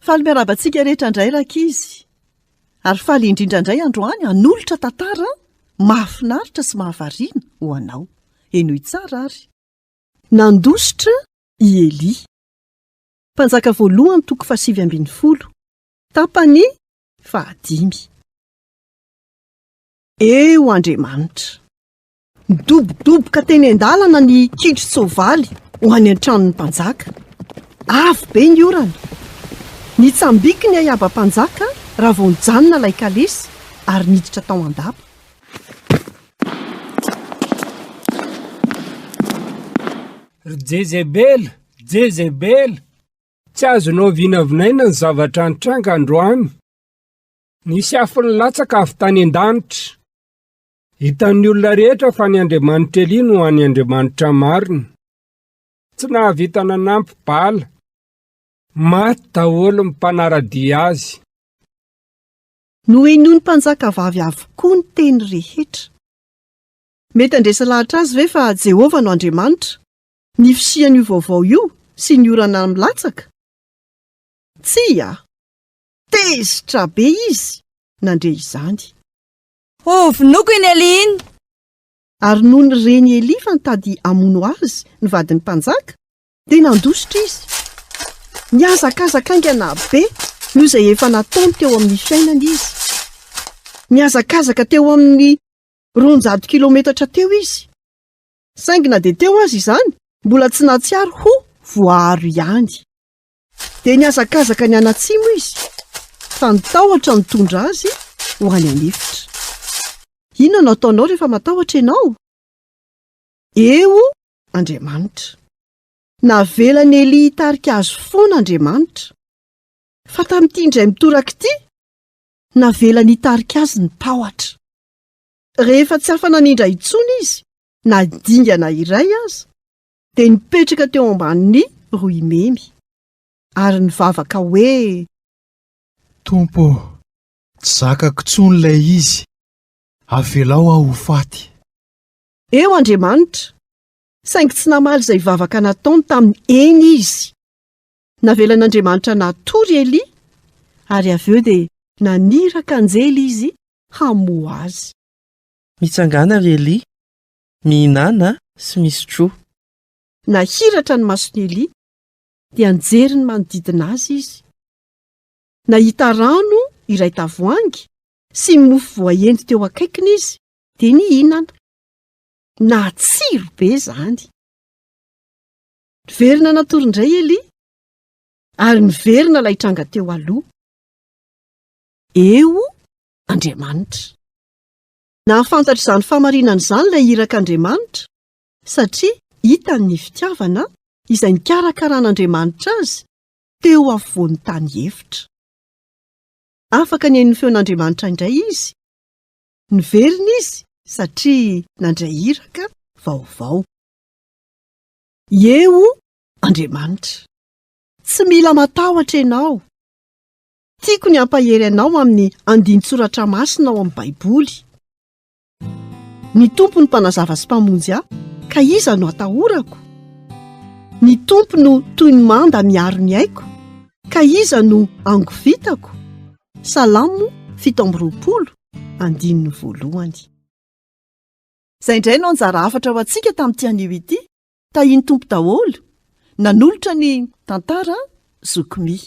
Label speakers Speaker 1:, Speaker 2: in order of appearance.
Speaker 1: Faly miarabantsika rehetra indray rakizy. Ary faly indrindra indray androany hanolotra tantara mahafinaritra sy mahavariana ho anao. Enoy tsara ary. Nandositra i Eli. Mpanjaka voalohany 7:20. Tapany 5. Eo Andriamanitra. Midobodoboka teny an-dalana ny kitro soavaly ho any an-tranon'ny mpanjaka. Avo be ny orana. Nitsambiky ny ayaba-mpanjaka raha vao nijanona ilay kalesy ary niditra tao an-daba.
Speaker 2: Jezebel, tsy azonao vinavinaina ny zavatra nitranga androany. Nisy afony latsaka avy tany an-danitra. Hitan'ny olona rehetra fa ny Andriamanitra Eli no any Andriamanitra marina. Tsy nahavita nanampy Bala. Maty daholo ny mpanaradia azy.
Speaker 1: Noheno ny mpanjaka vavy avokoa ny teny rehetra. Mety andresa lahatra azy ve fa Jehova no Andriamanitra? Ny fisian'io vaovao io sy ny orana milatsaka? Tsia! Tezitra be izy nandre izany.
Speaker 3: Vinoko iny Eliny!
Speaker 1: Ary noho ny reny Eli fa nitady hamono azy ny vadiny mpanjaka, dia nandositra izy. Niazakazaka aingana be noho izay efa nataony teo amin'ny fiainana izy. Niazakazaka teo amin'ny 200 kilometatra teo izy. Saingina dia teo azy izany, mbola tsy natsiaro ho voaro ihany. Dia niazakazaka ny anatsimo izy, fa nitahotra nitondra azy ho any anefitra. Inona no ataonao rehefa matahotra ianao? Eo Andriamanitra. Navelany Eli hitarika azy foana Andriamanitra. Fa tamin'ity indray mitoraka ity, navelany hitarika azy ny tahotra. Rehefa tsy afa-nanindra intsony izy, na dingana iray aza, dia nipetraka teo ambanin'ny roy memy. Ary nivavaka hoe,
Speaker 4: Tompo, tsy zakako tsony ilay izy. Avelao aho ho faty.
Speaker 1: Eo Andriamanitra, saingy tsy namaly izay vavaka nataony tamin'ny eny izy. Navelan'Andriamanitra natory Eli, ary avy eo dia naniraka anjely izy hamoha azy.
Speaker 5: Mitsangana ry Eli, mihinana sy misotro.
Speaker 1: Nahiratra ny masony Eli, dia nijery ny manodidina azy izy. Nahita rano iray tavoahangy sy mofo voaendy teo akaikiny izy, dia nihinana. Natsiro be izany. Niverina natory indray Eli, ary niverina ilay tranga teo aloha. Eo Andriamanitra. Nahafantatra izany famarinana izany ilay irak'Andriamanitra, satria hitany ny fitiavana izay nikarakaran'Andriamanitra azy teo afovoan'ny tany efitra. Afaka ny hainy feon'Andriamanitra indray izy. Niverina izy satria nandray iraka vaovao. Eo Andriamanitra. Tsy mila matahotra ianao. Tiako ny hampahery anao amin'ny andin-tsoratra masina ao amin'ny Baiboly. Ny Tompo no mpanazava sy mpamonjy ahy, ka iza no atahorako? Ny Tompo no toy ny manda miaro ny aiko, ka iza no angovitako? Salamo 7:20. Izay indray no anjara hafatra ho antsika tamin'ity anio ity. Tahiny Tompo daholo, nanolotra ny tantara zokomy.